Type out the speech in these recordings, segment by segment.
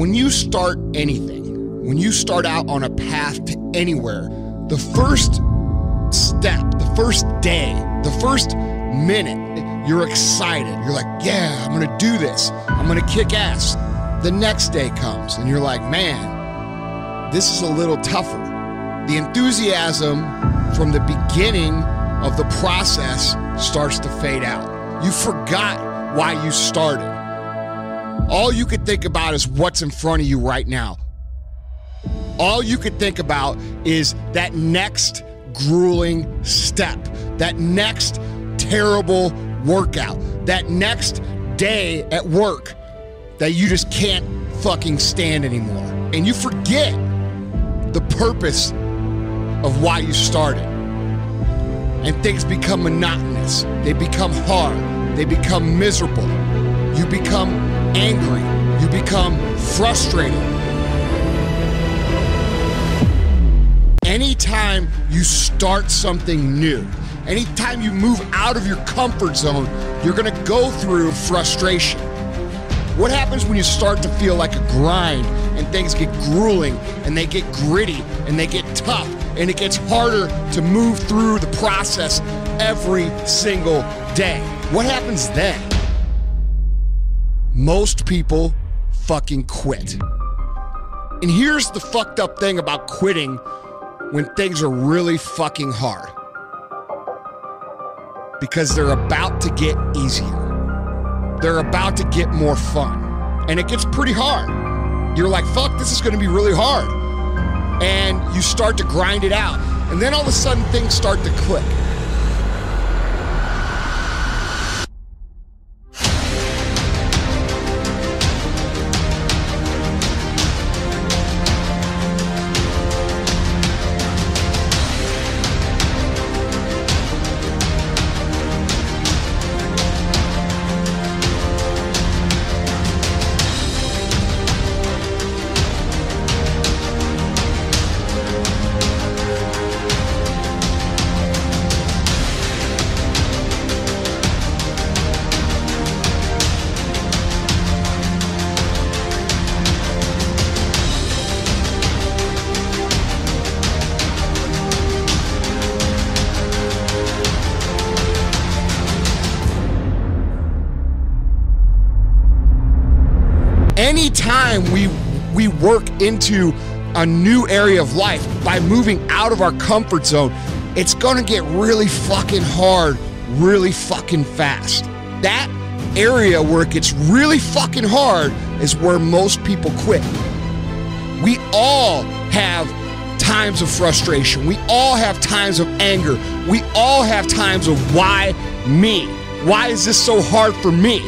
When you start anything, when you start out on a path to anywhere, the first step, the first day, the first minute, you're excited. You're like, yeah, I'm gonna do this. I'm gonna kick ass. The next day comes and you're like, man, this is a little tougher. The enthusiasm from the beginning of the process starts to fade out. You forgot why you started. All you could think about is what's in front of you right now. All you could think about is that next grueling step, that next terrible workout, that next day at work that you just can't fucking stand anymore. And you forget the purpose of why you started. And things become monotonous. They become hard. They become miserable. You become angry. You become frustrated. Anytime you start something new, anytime you move out of your comfort zone, you're gonna go through frustration. What happens when you start to feel like a grind and things get grueling and they get gritty and they get tough and it gets harder to move through the process every single day? What happens then? Most people fucking quit. And here's the fucked up thing about quitting when things are really fucking hard. Because they're about to get easier. They're about to get more fun. And it gets pretty hard. You're like, fuck, this is gonna be really hard. And you start to grind it out. And then all of a sudden things start to click. Anytime we work into a new area of life by moving out of our comfort zone, it's gonna get really fucking hard, really fucking fast. That area where it gets really fucking hard is where most people quit. We all have times of frustration. We all have times of anger. We all have times of why me? Why is this so hard for me?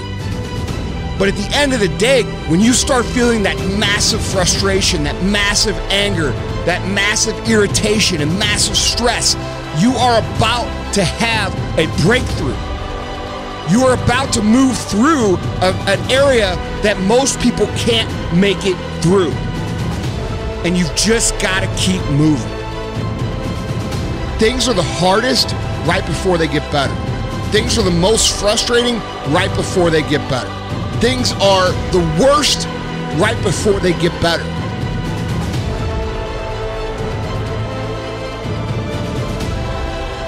But at the end of the day, when you start feeling that massive frustration, that massive anger, that massive irritation and massive stress, you are about to have a breakthrough. You are about to move through an area that most people can't make it through. And you've just got to keep moving. Things are the hardest right before they get better. Things are the most frustrating right before they get better. Things are the worst right before they get better.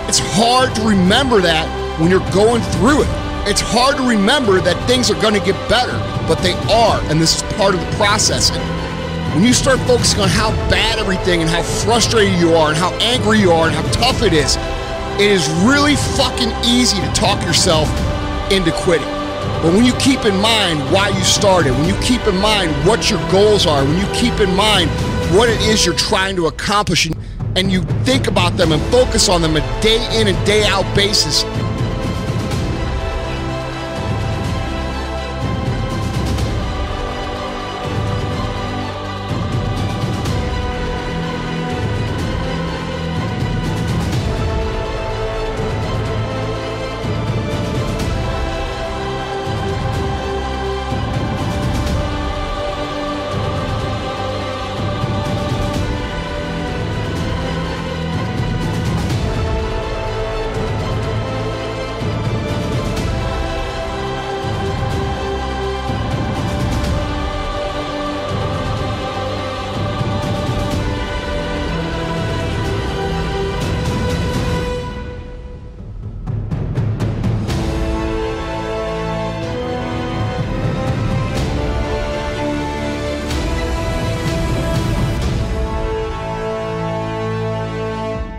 It's hard to remember that when you're going through it. It's hard to remember that things are going to get better, but they are, and this is part of the process. And when you start focusing on how bad everything and how frustrated you are and how angry you are and how tough it is really fucking easy to talk yourself into quitting. But when you keep in mind why you started, when you keep in mind what your goals are, when you keep in mind what it is you're trying to accomplish, and you think about them and focus on them a day in and day out basis,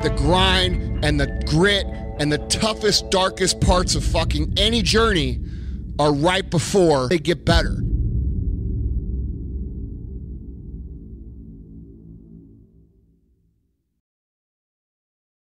the grind and the grit and the toughest, darkest parts of fucking any journey are right before they get better.